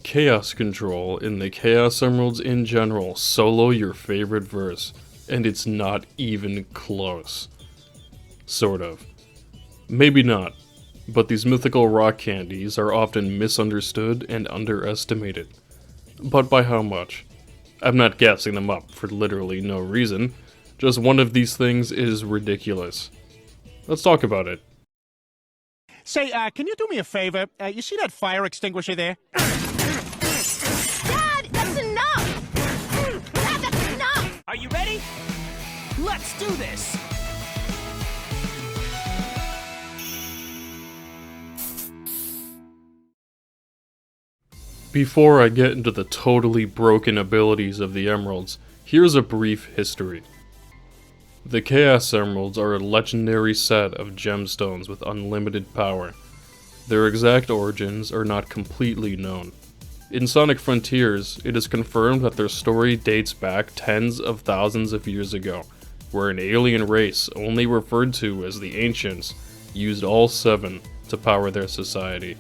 Chaos Control in the Chaos Emeralds in general solo your favorite verse, and it's not even close. Sort of. Maybe not, but these mythical rock candies are often misunderstood and underestimated. But by how much? I'm not gassing them up for literally no reason, just one of these things is ridiculous. Let's talk about it. Say, can you do me a favor? You see that fire extinguisher there? Dad, that's enough! Dad, that's enough! Are you ready? Let's do this! Before I get into the totally broken abilities of the Emeralds, here's a brief history. The Chaos Emeralds are a legendary set of gemstones with unlimited power. Their exact origins are not completely known. In Sonic Frontiers, it is confirmed that their story dates back tens of thousands of years ago, where an alien race, only referred to as the Ancients, used all seven to power their society.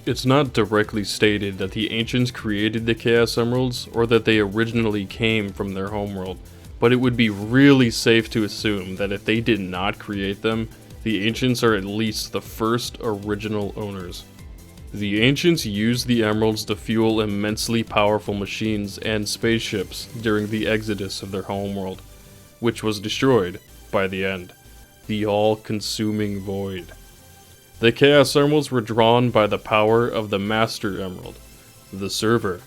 It's not directly stated that the Ancients created the Chaos Emeralds, or that they originally came from their homeworld, but it would be really safe to assume that if they did not create them, the Ancients are at least the first original owners. The Ancients used the Emeralds to fuel immensely powerful machines and spaceships during the exodus of their homeworld, which was destroyed by the end, the all-consuming void. The Chaos Emeralds were drawn by the power of the Master Emerald, the Server,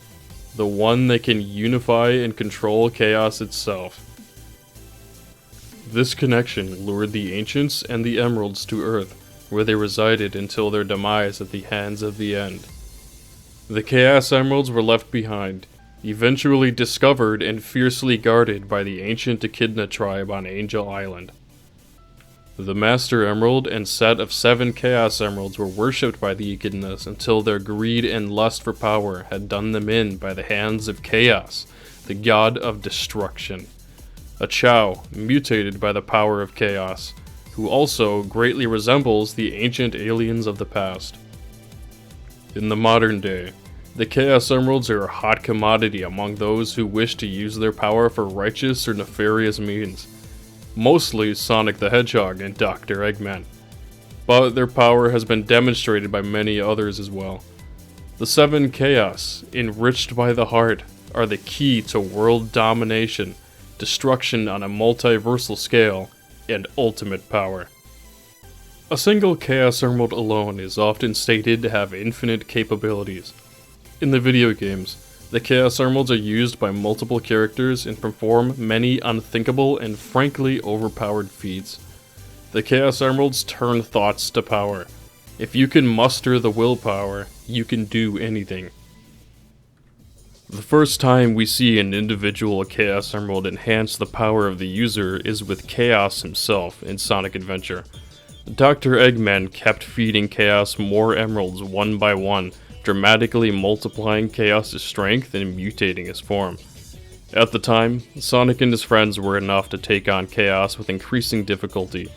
the one that can unify and control chaos itself. This connection lured the Ancients and the Emeralds to Earth, where they resided until their demise at the hands of the End. The Chaos Emeralds were left behind, eventually discovered and fiercely guarded by the ancient Echidna tribe on Angel Island. The Master Emerald and set of 7 Chaos Emeralds were worshipped by the Echidnas until their greed and lust for power had done them in by the hands of Chaos, the god of destruction. A Chow, mutated by the power of Chaos, who also greatly resembles the ancient aliens of the past. In the modern day, the Chaos Emeralds are a hot commodity among those who wish to use their power for righteous or nefarious means. Mostly Sonic the Hedgehog and Dr. Eggman, but their power has been demonstrated by many others as well. The 7 Chaos, enriched by the heart, are the key to world domination, destruction on a multiversal scale, and ultimate power. A single Chaos Emerald alone is often stated to have infinite capabilities. In the video games, the Chaos Emeralds are used by multiple characters and perform many unthinkable and frankly overpowered feats. The Chaos Emeralds turn thoughts to power. If you can muster the willpower, you can do anything. The first time we see an individual Chaos Emerald enhance the power of the user is with Chaos himself in Sonic Adventure. Dr. Eggman kept feeding Chaos more emeralds one by one, dramatically multiplying Chaos' strength and mutating his form. At the time, Sonic and his friends were enough to take on Chaos with increasing difficulty,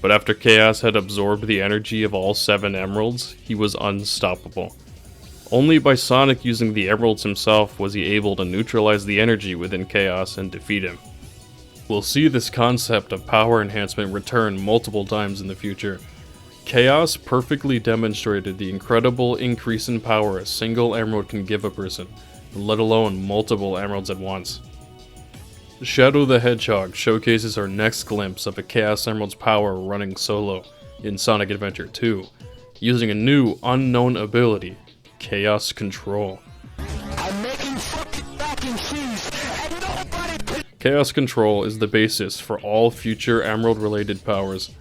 but after Chaos had absorbed the energy of all 7 emeralds, he was unstoppable. Only by Sonic using the emeralds himself was he able to neutralize the energy within Chaos and defeat him. We'll see this concept of power enhancement return multiple times in the future. Chaos perfectly demonstrated the incredible increase in power a single emerald can give a person, let alone multiple emeralds at once. Shadow the Hedgehog showcases our next glimpse of a Chaos Emerald's power running solo in Sonic Adventure 2, using a new, unknown ability, Chaos Control. Chaos Control is the basis for all future Emerald-related powers.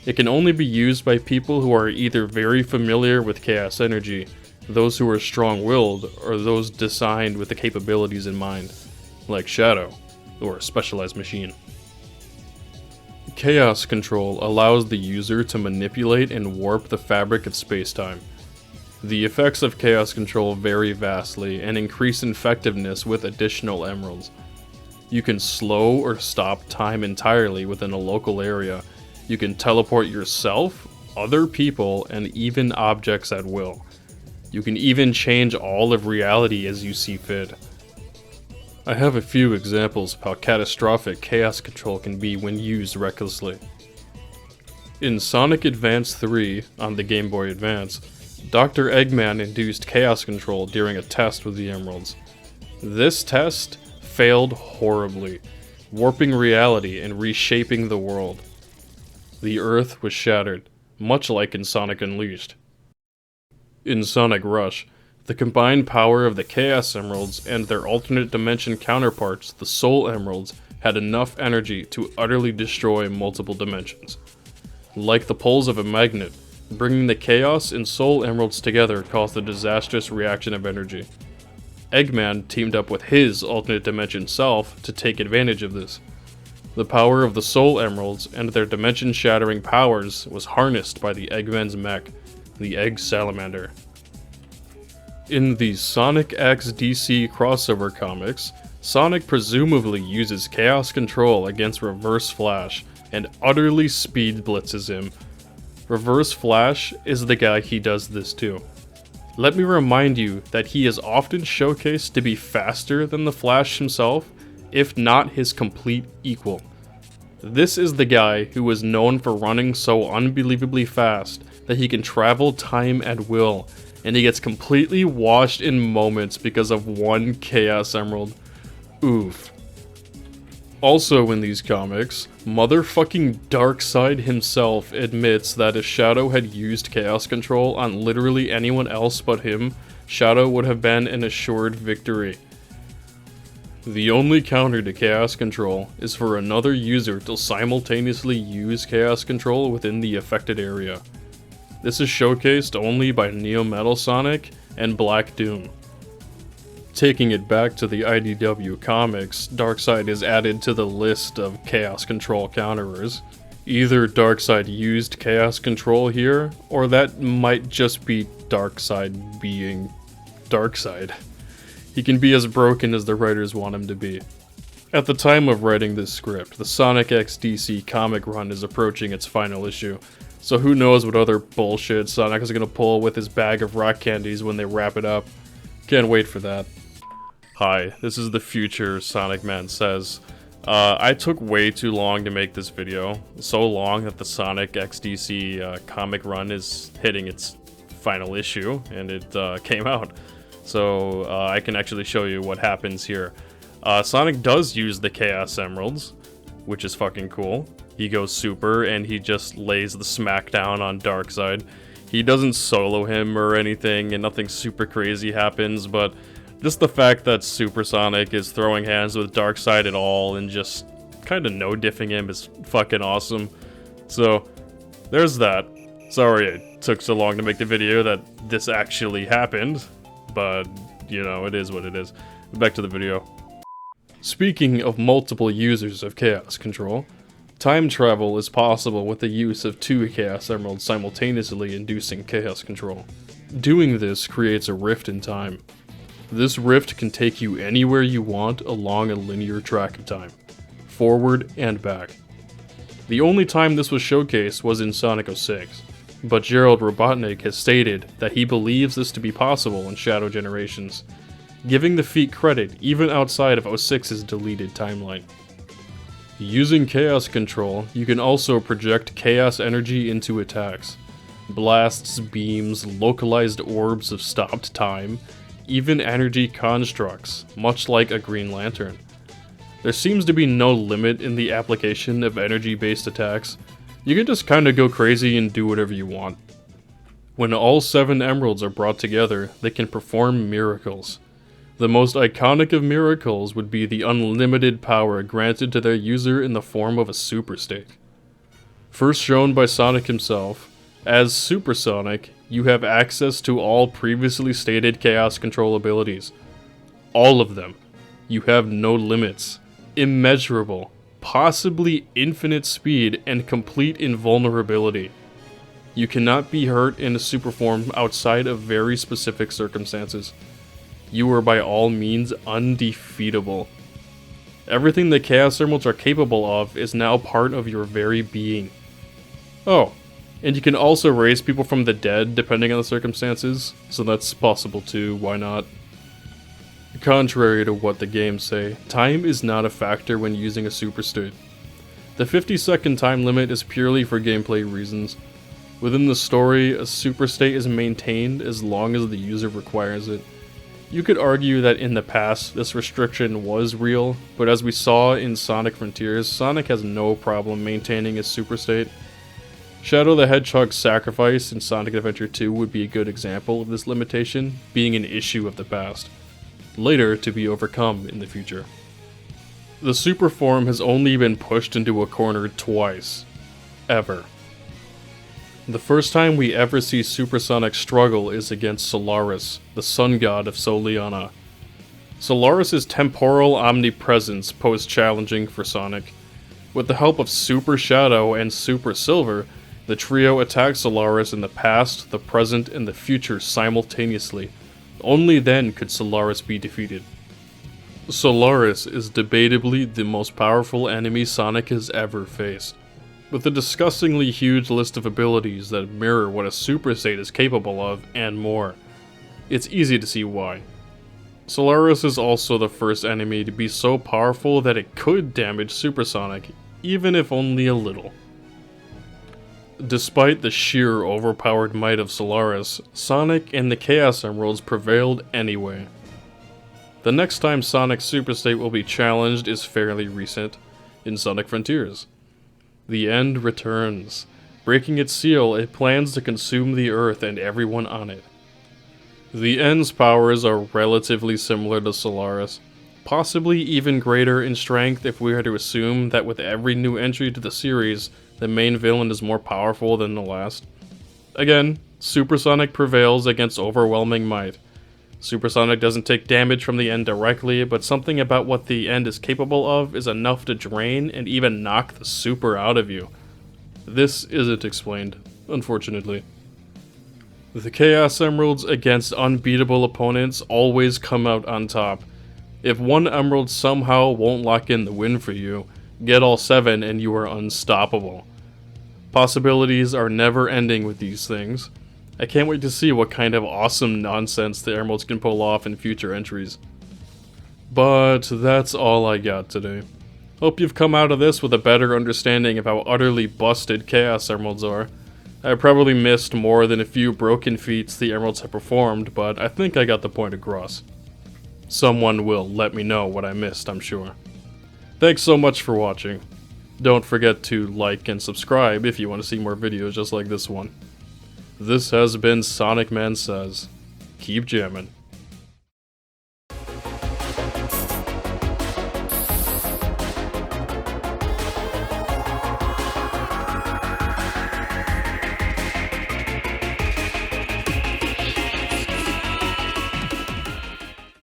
It can only be used by people who are either very familiar with Chaos Energy, those who are strong-willed, or those designed with the capabilities in mind, like Shadow, or a specialized machine. Chaos Control allows the user to manipulate and warp the fabric of space-time. The effects of Chaos Control vary vastly and increase in effectiveness with additional emeralds. You can slow or stop time entirely within a local area. You can teleport yourself, other people, and even objects at will. You can even change all of reality as you see fit. I have a few examples of how catastrophic chaos control can be when used recklessly. In Sonic Advance 3 on the Game Boy Advance, Dr. Eggman induced chaos control during a test with the Emeralds. This test failed horribly, warping reality and reshaping the world. The Earth was shattered, much like in Sonic Unleashed. In Sonic Rush, the combined power of the Chaos Emeralds and their alternate dimension counterparts, the Soul Emeralds, had enough energy to utterly destroy multiple dimensions. Like the poles of a magnet, bringing the Chaos and Soul Emeralds together caused a disastrous reaction of energy. Eggman teamed up with his alternate dimension self to take advantage of this. The power of the Soul Emeralds and their dimension-shattering powers was harnessed by the Eggman's mech, the Egg Salamander. In the Sonic X DC crossover comics, Sonic presumably uses Chaos Control against Reverse Flash and utterly speed blitzes him. Reverse Flash is the guy he does this to. Let me remind you that he is often showcased to be faster than the Flash himself, if not his complete equal. This is the guy who is known for running so unbelievably fast that he can travel time at will, and he gets completely washed in moments because of one Chaos Emerald. Oof. Also in these comics, motherfucking Darkseid himself admits that if Shadow had used Chaos Control on literally anyone else but him, Shadow would have been an assured victory. The only counter to Chaos Control is for another user to simultaneously use Chaos Control within the affected area. This is showcased only by Neo Metal Sonic and Black Doom. Taking it back to the IDW comics, Darkseid is added to the list of Chaos Control counterers. Either Darkseid used Chaos Control here, or that might just be Darkseid being Darkseid. He can be as broken as the writers want him to be. At the time of writing this script, the Sonic X DC comic run is approaching its final issue, so who knows what other bullshit Sonic is gonna pull with his bag of rock candies when they wrap it up. Can't wait for that. Hi, this is the future Sonic Man Says. I took way too long to make this video, so long that the Sonic XDC comic run is hitting its final issue, and it came out. So I can actually show you what happens here. Sonic does use the Chaos Emeralds, which is fucking cool. He goes super and he just lays the smackdown on Darkseid. He doesn't solo him or anything, and nothing super crazy happens, but just the fact that Super Sonic is throwing hands with Darkseid at all and just kind of no-diffing him is fucking awesome. So, there's that. Sorry it took so long to make the video that this actually happened, but, you know, it is what it is. Back to the video. Speaking of multiple users of Chaos Control, time travel is possible with the use of two Chaos Emeralds simultaneously inducing Chaos Control. Doing this creates a rift in time. This rift can take you anywhere you want along a linear track of time, forward and back. The only time this was showcased was in Sonic 06, but Gerald Robotnik has stated that he believes this to be possible in Shadow Generations, giving the feat credit even outside of 06's deleted timeline. Using Chaos Control, you can also project Chaos energy into attacks. Blasts, beams, localized orbs of stopped time, even energy constructs, much like a Green Lantern. There seems to be no limit in the application of energy-based attacks. You can just kinda go crazy and do whatever you want. When all 7 emeralds are brought together, they can perform miracles. The most iconic of miracles would be the unlimited power granted to their user in the form of a super state. First shown by Sonic himself, as Super Sonic, you have access to all previously stated Chaos Control abilities. All of them. You have no limits. Immeasurable, possibly infinite speed, and complete invulnerability. You cannot be hurt in a super form outside of very specific circumstances. You are by all means undefeatable. Everything the Chaos Emeralds are capable of is now part of your very being. Oh, And you can also raise people from the dead depending on the circumstances, so that's possible too, why not? Contrary to what the games say, time is not a factor when using a super state. The 50-second time limit is purely for gameplay reasons. Within the story, a super state is maintained as long as the user requires it. You could argue that in the past, this restriction was real, but as we saw in Sonic Frontiers, Sonic has no problem maintaining his super state. Shadow the Hedgehog's sacrifice in Sonic Adventure 2 would be a good example of this limitation, being an issue of the past, later to be overcome in the future. The super form has only been pushed into a corner twice. Ever. The first time we ever see Supersonic struggle is against Solaris, the sun god of Soliana. Solaris' temporal omnipresence posed challenging for Sonic. With the help of Super Shadow and Super Silver, the trio attacked Solaris in the past, the present, and the future simultaneously. Only then could Solaris be defeated. Solaris is debatably the most powerful enemy Sonic has ever faced, with a disgustingly huge list of abilities that mirror what a Super State is capable of, and more. It's easy to see why. Solaris is also the first enemy to be so powerful that it could damage Supersonic, even if only a little. Despite the sheer overpowered might of Solaris, Sonic and the Chaos Emeralds prevailed anyway. The next time Sonic's Super State will be challenged is fairly recent, in Sonic Frontiers. The end returns. Breaking its seal, it plans to consume the Earth and everyone on it. The End's powers are relatively similar to Solaris, possibly even greater in strength if we are to assume that with every new entry to the series, the main villain is more powerful than the last. Again, Supersonic prevails against overwhelming might. Supersonic doesn't take damage from the End directly, but something about what the End is capable of is enough to drain and even knock the Super out of you. This isn't explained, unfortunately. The Chaos Emeralds against unbeatable opponents always come out on top. If one Emerald somehow won't lock in the win for you, get all 7 and you are unstoppable. Possibilities are never ending with these things. I can't wait to see what kind of awesome nonsense the Emeralds can pull off in future entries. But that's all I got today. Hope you've come out of this with a better understanding of how utterly busted Chaos Emeralds are. I probably missed more than a few broken feats the Emeralds have performed, but I think I got the point across. Someone will let me know what I missed, I'm sure. Thanks so much for watching. Don't forget to like and subscribe if you want to see more videos just like this one. This has been Sonic Man Says. Keep jamming.